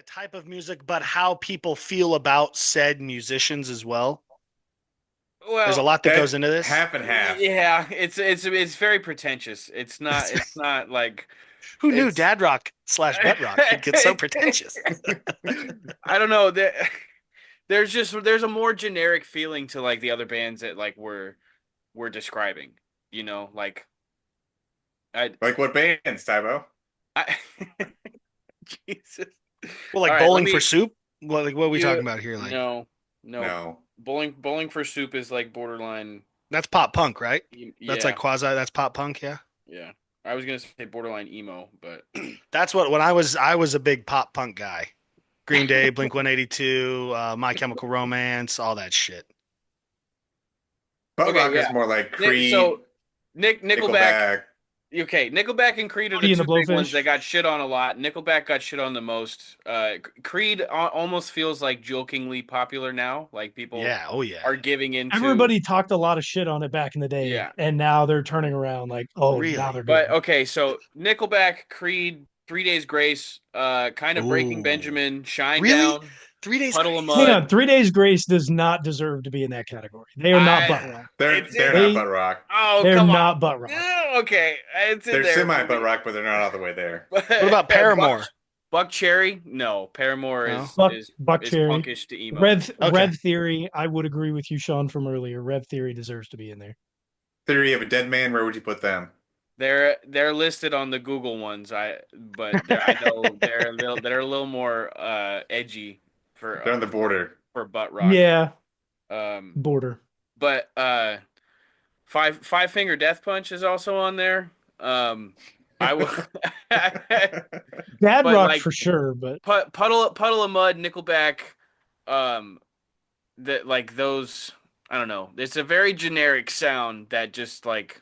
the type of music, but how people feel about said musicians as well. There's a Well, lot that That goes into this. half and half. yeah, it's very pretentious. It's not like Who knew it's. dad rock slash butt rock could get so pretentious? I don't know. There's a more generic feeling to like the other bands that like we're describing. You know, like I Like what bands, Tybo? I Jesus. Well, All like right, let bowling for me soup. What are we you talking about here? Like no no No. bowling for soup is like borderline. that's pop punk, right? That's like Yeah, quasi. That's pop punk. Yeah. yeah. I was gonna say borderline emo, but That's what when I was a big pop punk guy. Green Day, Blink 182, My Chemical Romance, all that shit. Butt okay, rock yeah. is more like So Creed, Nickelback. Nickelback. Okay, Nickelback and Creed are the Hootie and the two big ones that Blowfish. got shit on a lot. Nickelback got shit on the most. Creed almost feels like jokingly popular now. Like people Yeah. Oh yeah. are giving into. Everybody talked a lot of shit on it back in the day, Yeah, and now they're turning around like, oh, now Really. they're but good. okay, so Nickelback, Creed, 3 Days Grace, kind of Breaking Ooh. Benjamin, Shine Really? Down, 3 days Puddle of grace? Hang on, Mud. 3 Days Grace does not deserve to be in that category. They are not I butt rock. it's They're in. not They butt rock. Oh, they're come on. not butt rock. Okay, it's in They're there semi for butt me. rock, but they're not all the way there. What about Buck Paramore? Buck Cherry? No, Paramore No. Buck is Cherry, punkish to emo. Okay. Red Theory. I would agree with you, Sean, from earlier. Red Theory deserves to be in there. Theory of a Dead Man, where would you put them? They're listed on the Google ones. But I know they're a little more edgy for They're on the for border. for butt rock. Yeah, Um, border. but Five Finger Death Punch is also on there. I will, Dad but rock like for sure, but Puddle of Mud, Nickelback, um, that like those. I don't know. It's a very generic sound that just like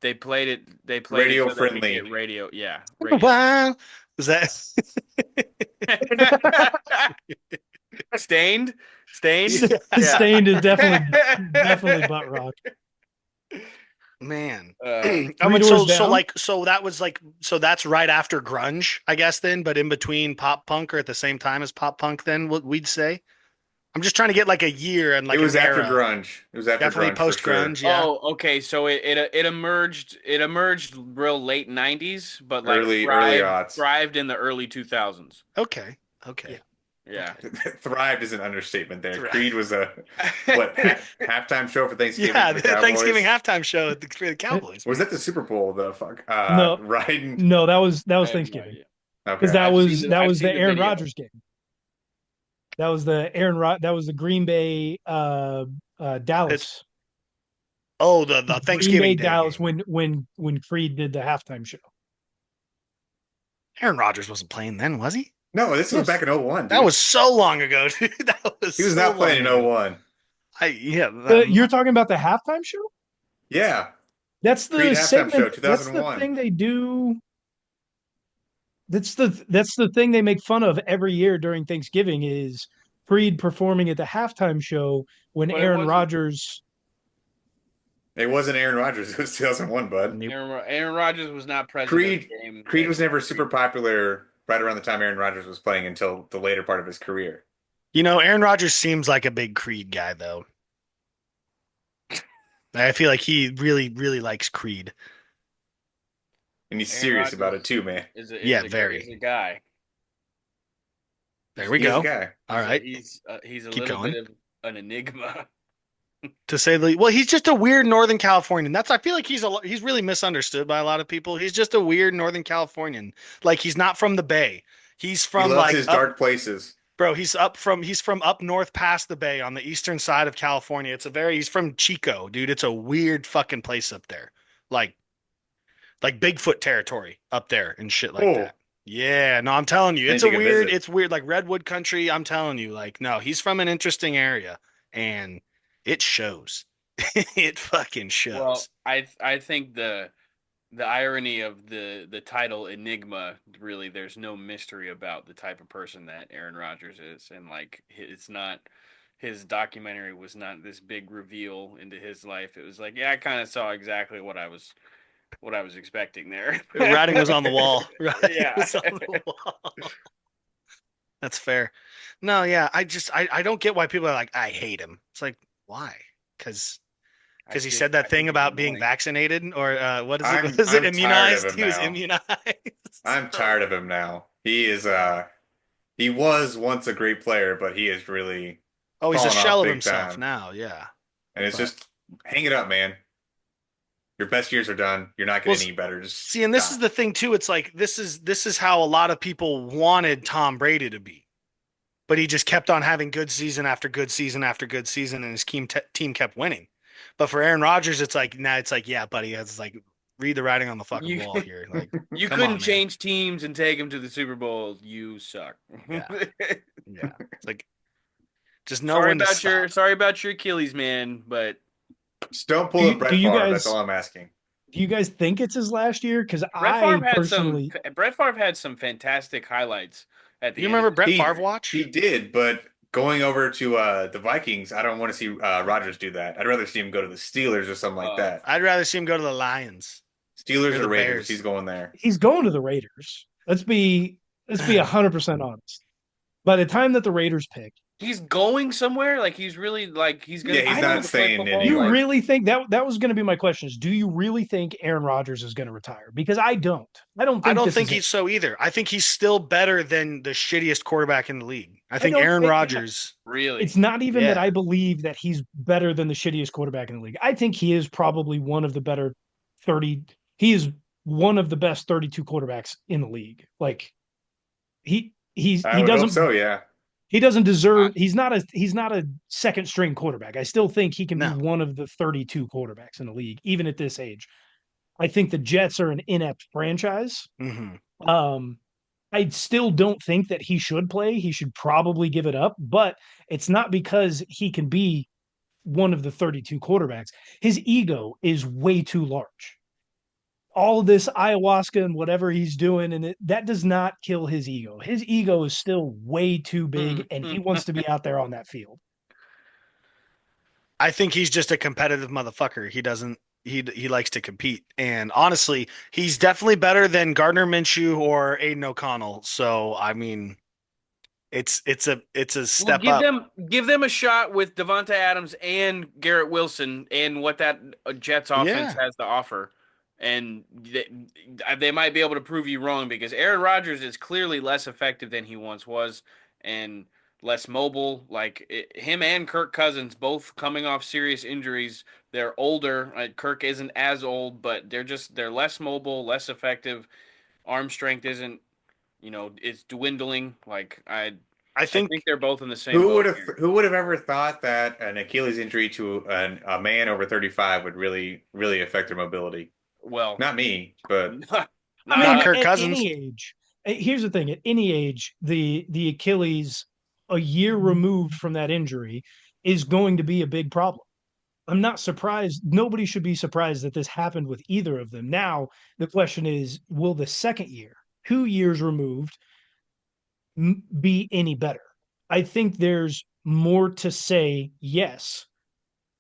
they played it. They played it Radio so they could get friendly. radio. Yeah, radio. Wow. Is that Stained, stained. Yeah. Stained is definitely butt rock. man? uh, I Three mean, Doors so Down. so that was like so that's right after grunge, I guess then, but in between pop punk or at the same time as pop punk then what we'd say. I'm just trying to get like a year and It like an was after era. grunge. It was after Definitely grunge for post sure. grunge, yeah. oh, okay. So it emerged real late '90s, but like Early aughts. thrived in the early 2000s. Okay. Yeah. Okay. Yeah. Okay. Thrived is an understatement there. Thri- Creed was a what halftime show for Thanksgiving Yeah, for the the Thanksgiving Cowboys. halftime show for the Eh, Cowboys, Was man. that the Super Bowl? The fuck No, riding. no, that I was have no Thanksgiving idea. because Okay. that I've was seen the the Aaron video. Rodgers game. That was the Green Bay It's Dallas. the Green Bay Thanksgiving Day Dallas game. when Creed did the halftime show. Aaron Rodgers wasn't playing then, was he? No, this was back Yes. in '01, That dude. was so long ago, dude. That was He was so not long playing in ago. '01. I yeah, You're talking about the halftime show? Yeah. That's Creed the halftime show segment. That's the 2001. thing they do. That's the thing they make fun of every year during Thanksgiving is Creed performing at the halftime show when But it Aaron wasn't Rodgers. It wasn't Aaron Rodgers. It was 2001, bud. nope. Aaron Rodgers was not present at the Creed game Creed that was never super Creed. popular right around the time Aaron Rodgers was playing until the later part of his career. Aaron Rodgers seems like a big Creed guy, though. I feel like he really, really likes Creed. And he's Aaron serious about it Rodgers too, man. Yeah, is very. a guy. There we He is a go. guy. All right, He's a keep little bit going. of an enigma. To say the well, he's just a weird Northern Californian. That's I feel like he's really misunderstood by a lot of people. He's just a weird Northern Californian. Like he's not from the Bay. He's He from loves like his up, dark places. bro. He's from up north past the Bay on the eastern side of California. He's from Chico, dude. It's a weird fucking place up there. Like like Bigfoot territory up there and shit like Oh, that. Yeah, no, I'm telling you, I need to take a visit. it's weird, like Redwood country. I'm telling you, like, no, he's from an interesting area and it shows. It fucking Well, shows. I think the irony of the title Enigma, really there's no mystery about the type of person that Aaron Rodgers is, and like it's not his documentary was not this big reveal into his life. It was like, yeah, I kind of saw exactly what I was expecting there. Writing was on the wall. Writing Yeah. was on the wall. That's fair. No, yeah, I don't get why people are like, I hate him. It's like, why? Because he said that I thing think he's about being annoying. vaccinated or what is it? What I'm is it? I'm tired of Immunized? him He was now. immunized. I'm So, tired of him now. He is yeah. he was once a great player, but he has really Oh, he's a fallen off shell of big himself time. now. Yeah. And it's But just hang it up, man. Your best years are done. You're not well, getting any better. Just see, and this is stop. the thing too. It's like this is how a lot of people wanted Tom Brady to be, but he just kept on having good season after good season after good season, and his team kept winning. But for Aaron Rodgers, it's like now it's like, yeah, buddy, it's like read the writing on the fucking You wall here. Like, you come couldn't on, man. change teams and take him to the Super Bowl. You suck. Yeah, yeah. It's like just know when to stop. Sorry about your Achilles, man, but Just don't Do pull a you do Brett you Favre. That's guys all I'm asking. do you guys think it's his last year? Because Brett I Favre had some personally, Brett Favre had some fantastic highlights at You the end of remember his Brett He Favre career. he watch? did, but going over to the Vikings, I don't want to see Rodgers do that. I'd rather see him go to the Steelers or something like Uh, that. I'd rather see him go to the Lions Steelers or or the Raiders, he's Bears. going there. he's going to the Raiders. Let's be 100% honest. By the time that the Raiders pick, he's going somewhere. Like he's really like he's gonna Yeah, he's be I able not don't. to play staying in Do New football. you Like York. really think that was going to be my question? Is do you really think Aaron Rodgers is going to retire? Because I don't. I don't I think don't this think is it. he's so either. I think he's still better than the shittiest quarterback in the league. I I think don't. Aaron Rodgers, really, It's not even that yeah. I believe that he's better than the shittiest quarterback in the league. I think he is probably one of the better 30. He is one of the best 32 quarterbacks in the league. Like I would hope so, yeah. he doesn't I, deserve he's not a second string quarterback. I still think he can be No. one of the 32 quarterbacks in the league, even at this age. I think the Jets are an inept franchise. Hmm. Um, I still don't think that he should play. He should probably give it up, but it's not because he can be one of the 32 quarterbacks. His ego is way too large. All this ayahuasca and whatever he's doing, and that does not kill his ego. His ego is still way too big, and he wants to be out there on that field. I think he's just a competitive motherfucker. He doesn't he likes to compete. And honestly, he's definitely better than Gardner Minshew or Aiden O'Connell. So I mean, it's a well, step up. give them a shot with Devonta Adams and Garrett Wilson and what that Jets offense Yeah. has to offer, and they might be able to prove you wrong because Aaron Rodgers is clearly less effective than he once was and less mobile. Like him and Kirk Cousins both coming off serious injuries. They're older. Kirk isn't as old, but they're less mobile, less effective. Arm strength isn't it's dwindling. I I think think they're both in the same boat here. Who would have ever thought that an Achilles injury to a man over 35 would really affect their mobility? Well, Not me, but not, I not not mean, us. Kirk at Cousins. any age, here's the thing: at any age, the Achilles, a year removed from that injury, is going to be a big problem. I'm not surprised. Nobody should be surprised that this happened with either of them. Now, the question is, will the second year, 2 years removed, be any better? I think there's more to say yes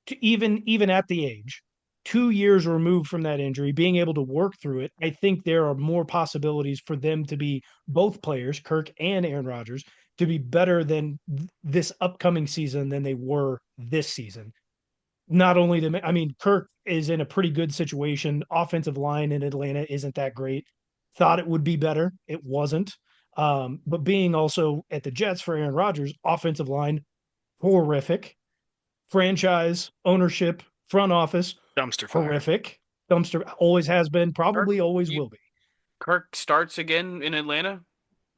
to even at the age 2 years removed from that injury, being able to work through it. I think there are more possibilities for them to be both players, Kirk and Aaron Rodgers, to be better than this upcoming season than they were this season. Not only to, I mean, Kirk is in a pretty good situation. Offensive line in Atlanta isn't that great. Thought it would be better. It wasn't. But being also at the Jets for Aaron Rodgers, offensive line horrific, franchise ownership, front office Dumpster fire. horrific. Dumpster always has been, Kirk, probably always you, will be. Kirk starts again in Atlanta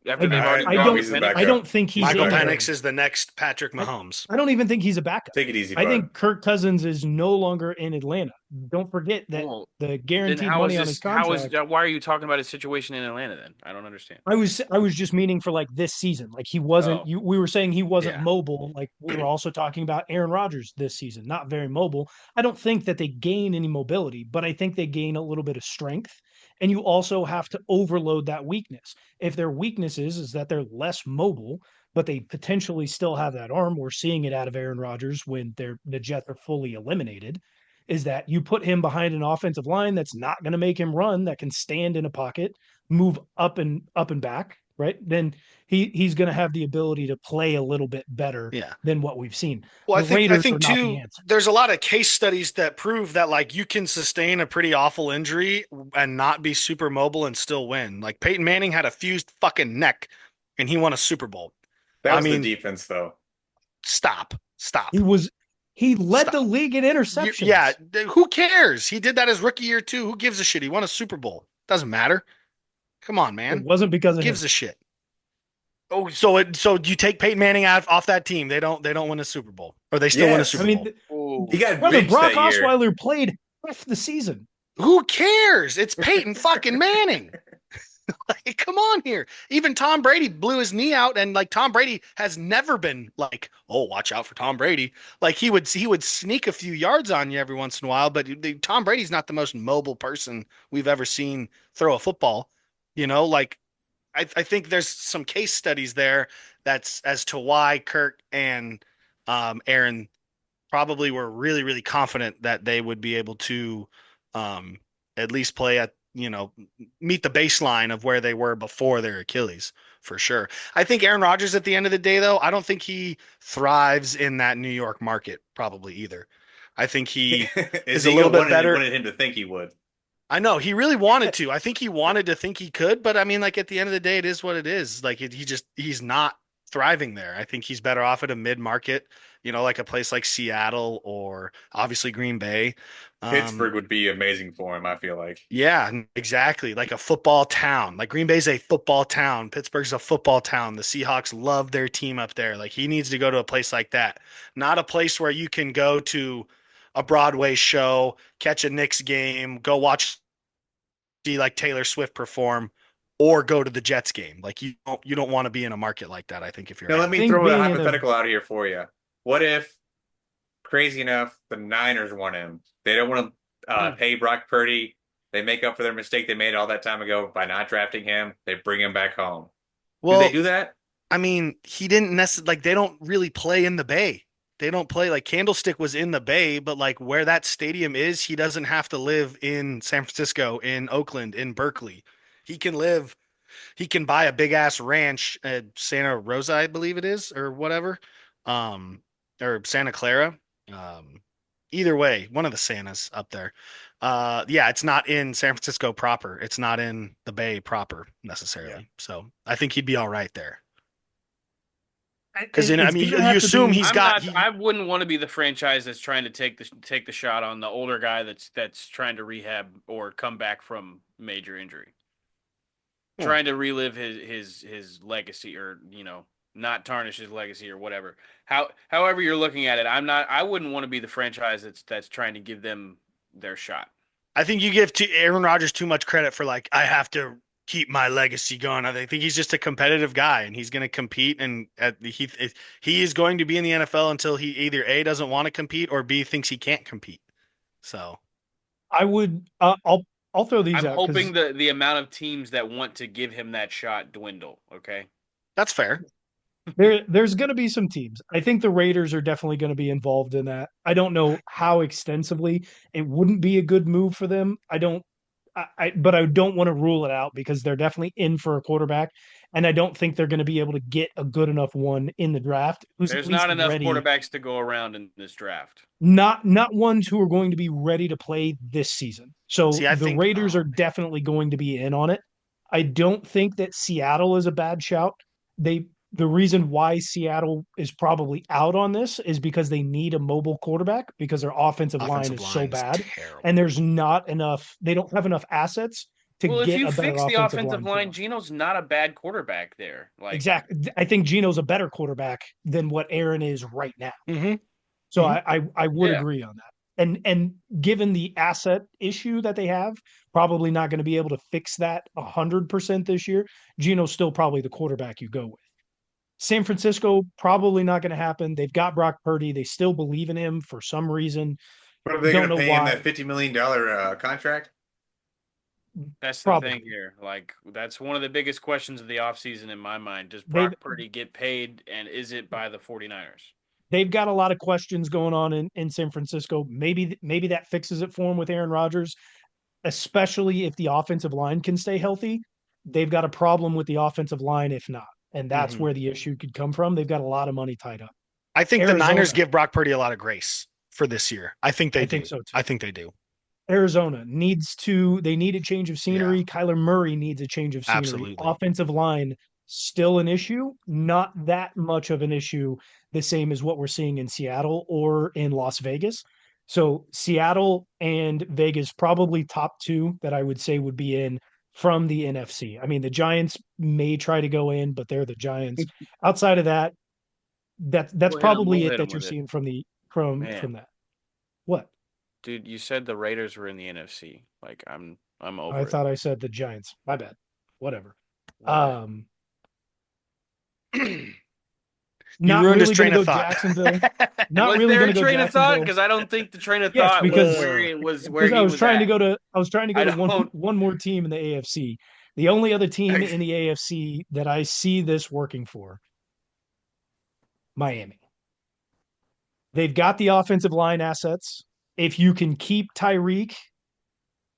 after I they've already I gone no, with don't he's the Penix. I backup. don't think He's he's the Michael in backup. there. Penix is the next Patrick I, Mahomes. I don't even think he's a backup. Take it easy, I bud. think Kirk Cousins is no longer in Atlanta. Don't forget that Well, the then guaranteed how is money on his this? How is contract. why are you talking about his situation in Atlanta then? I don't understand. I was just meaning for like this season. Like he wasn't Oh, you we were saying he wasn't Yeah. mobile. Like we were also talking about Aaron Rodgers this season, not very mobile. I don't think that they gain any mobility, but I think they gain a little bit of strength. And you also have to overload that weakness. If their weakness is that they're less mobile, but they potentially still have that arm, we're seeing it out of Aaron Rodgers when the Jets are fully eliminated. Is that you put him behind an offensive line that's not going to make him run, that can stand in a pocket, move up and back, right? Then he's going to have the ability to play a little bit better Yeah. than what we've seen. Well, The I Raiders are think not the too, answer. there's a lot of case studies that prove that like you can sustain a pretty awful injury and not be super mobile and still win. Like Peyton Manning had a fused fucking neck and he won a Super Bowl. That I was the mean, defense, though. stop, He stop, was he led the stop. league in Yeah, interceptions. who cares? He did that his rookie year too. Who gives a shit? He won a Super Bowl. Doesn't matter. Come on, It man. wasn't because Who of him. gives a shit? Oh, so you take Peyton Manning out off that team, they don't win a Super Bowl. Or they still win a I Yes. Super mean, Bowl. He got brother, benched Brock that year. Osweiler played half the season. Who cares? It's Peyton fucking Manning. Like, come on here. Even Tom Brady blew his knee out, and like Tom Brady has never been like, oh, watch out for Tom Brady. Like he would sneak a few yards on you every once in a while, but Tom Brady's not the most mobile person we've ever seen throw a football. Like I think there's some case studies there that's as to why Kirk and Aaron probably were really, really confident that they would be able to um, at least play at, meet the baseline of where they were before their Achilles for sure. I think Aaron Rodgers at the end of the day, though, I don't think he thrives in that New York market probably either. I think he His is a little ego bit better. wanted him to think he would. I know he really wanted to. I think he wanted to think he could, but I mean, like at the end of the day, it is what it is. Like he's not thriving there. I think he's better off at a mid market, like a place like Seattle or obviously Green Bay. Pittsburgh Um, would be amazing for him, I feel like. yeah, exactly. Like a football town. Like Green Bay's a football town. Pittsburgh's a football town. The Seahawks love their team up there. Like he needs to go to a place like that, not a place where you can go to a Broadway show, catch a Knicks game, go watch see like Taylor Swift perform or go to the Jets game. Like you don't want to be in a market like that, I think, if you're Now, let Aaron. me Think throw a being in a hypothetical out here for you. What if, crazy enough, the Niners want him? They don't want to Hmm. pay Brock Purdy. They make up for their mistake they made all that time ago by not drafting him. They bring him back home. Do they Well, do that? I mean, he didn't necessarily like they don't really play in the Bay. They don't play like Candlestick was in the Bay, but like where that stadium is, he doesn't have to live in San Francisco, in Oakland, in Berkeley. He can live He can buy a big ass ranch at Santa Rosa, I believe it is, or whatever, um, or Santa Clara. Um, Either way, one of the Santas up there. Yeah, it's not in San Francisco proper. It's not in the Bay proper Yeah. necessarily. So I think he'd be all right there. Because I It's mean, going to you have to assume be. he's I'm got not. he. I wouldn't want to be the franchise that's trying to take the shot on the older guy that's trying to rehab or come back from major injury, Hmm. trying to relive his legacy or not tarnish his legacy or whatever. However you're looking at it, I'm not. I wouldn't want to be the franchise that's trying to give them their shot. I think you give Aaron Rodgers too much credit for like I have to keep my legacy going. I think he's just a competitive guy and he's going to compete and he is going to be in the NFL until he either A doesn't want to compete or B thinks he can't compete. So, I would. I'll throw these I'm out because hoping the amount of teams that want to give him that shot dwindle. Okay. that's fair. there's going to be some teams. I think the Raiders are definitely going to be involved in that. I don't know how extensively. It wouldn't be a good move for them. I don't. But I don't want to rule it out because they're definitely in for a quarterback, and I don't think they're going to be able to get a good enough one in the draft who's at There's least not enough ready. quarterbacks to go around in this draft. Not ones who are going to be ready to play this season. So See, I the think Raiders are definitely going to be in on it. I don't think that Seattle is a bad shout. They The reason why Seattle is probably out on this is because they need a mobile quarterback because their offensive line offensive is so line is bad and terrible. there's not enough they don't have enough assets to Well, if get you a better fix the offensive offensive line for line, them. Geno's not a bad quarterback there. Like, Exactly. I think Gino's a better quarterback than what Aaron is right now. Hmm. So I would yeah, agree on that. And given the asset issue that they have, probably not going to be able to fix that 100% this year. Gino's still probably the quarterback you go with. San Francisco probably not going to happen. They've got Brock Purdy. They still believe in him for some reason. What are they going Don't to know pay him that why. $50 million contract? that's the thing Probably here. Like, that's one of the biggest questions of the offseason in my mind. Does they've Brock Purdy get paid, and is it by the 49ers? they've got a lot of questions going on in San Francisco. Maybe that fixes it for him with Aaron Rodgers, especially if the offensive line can stay healthy. they've got a problem with the offensive line if not. And that's Mhm. where the issue could come from. They've got a lot of money tied up. I think the Niners Arizona, give Brock Purdy a lot of grace for this year. I think they I do. think so too. I think they do. Arizona they need a change of Yeah, scenery. Kyler Murray needs a change of scenery. absolutely. Offensive line, still an issue, not that much of an issue, the same as what we're seeing in Seattle or in Las Vegas. So Seattle and Vegas, probably top two that I would say would be in from the NFC. I mean, the Giants may try to go in, but they're the Giants. Outside of that, that's We'll hit him. probably We'll it hit him that you're with it. seeing from Man, that. What? dude, you said the Raiders were in the NFC. Like I'm I over it. thought I said the Giants. My bad. Whatever. What? Um, You not ruined his really going train to of go thought. Jacksonville. Not Was really there going a to go train of thought? Jacksonville. Because I don't think the train of Yes, thought was because where I he was was trying to at. go to I one don't. one more team in the AFC. The only other team in the AFC that I see this working for, Miami. They've got the offensive line assets. If you can keep Tyreek,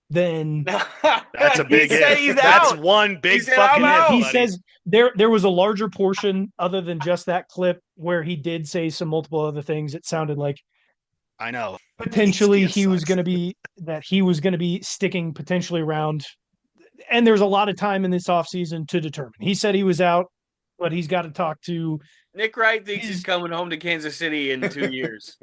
then That's a He big said if. he's That's out. one He big said I'm fucking if, out. he buddy. says there was a larger portion other than just that clip where he did say some multiple other things. It sounded like I know. potentially It sucks. he was going to be sticking potentially around, and there's a lot of time in this offseason to determine. He said he was out, but he's got to talk to Nick Wright thinks he's his coming home to Kansas City in 2 years.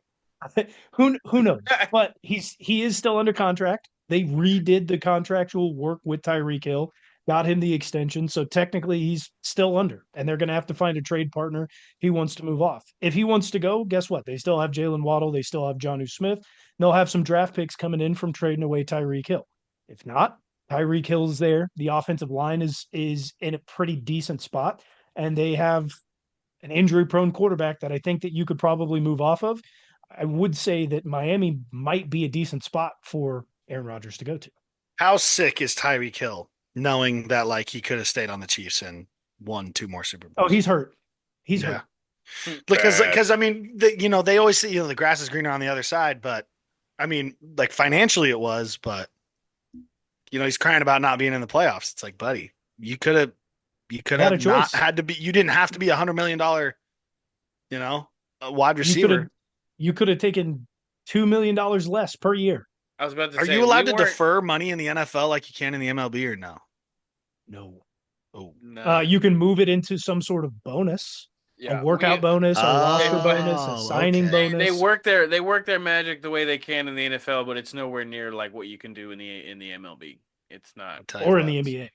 who knows, but he is still under contract. They redid the contractual work with Tyreek Hill, got him the extension, so technically he's still under, and they're going to have to find a trade partner if he wants to move off. If he wants to go, guess what? They still have Jalen Waddle, they still have Jonnu Smith. They'll have some draft picks coming in from trading away Tyreek Hill. If not, Tyreek Hill's there. The offensive line is in a pretty decent spot, and they have an injury prone quarterback that I think that you could probably move off of. I would say that Miami might be a decent spot for Aaron Rodgers to go to. How sick is Tyreek Hill knowing that like he could have stayed on the Chiefs and won two more Super Oh, Bowls? he's hurt. He's Yeah. hurt. Bad. Because I mean, they always say, the grass is greener on the other side, but I mean, like financially it was, but he's crying about not being in the playoffs. It's like, buddy, you could You had a have not choice. had to be, you didn't have to be $100 million, you know, a wide You could have receiver. you could have taken $2 million less per year. I was about to Are say you we allowed to weren't. defer money in the NFL like you can in the MLB or no? No. Oh, Nah, You can move it into some sort of bonus, a yeah, workout bonus, a roster bonus, a signing okay. they bonus. work their magic the way they can in the NFL, but it's nowhere near like what you can do in the MLB. It's not I'll tell you Or in what. the NBA.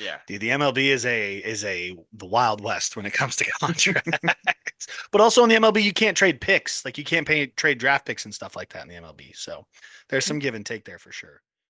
Yeah. Dude, the MLB is the Wild West when it comes to contracts. But also in the MLB, you can't trade picks. Like you can't trade draft picks and stuff like that in the MLB. So there's some give and take there for sure.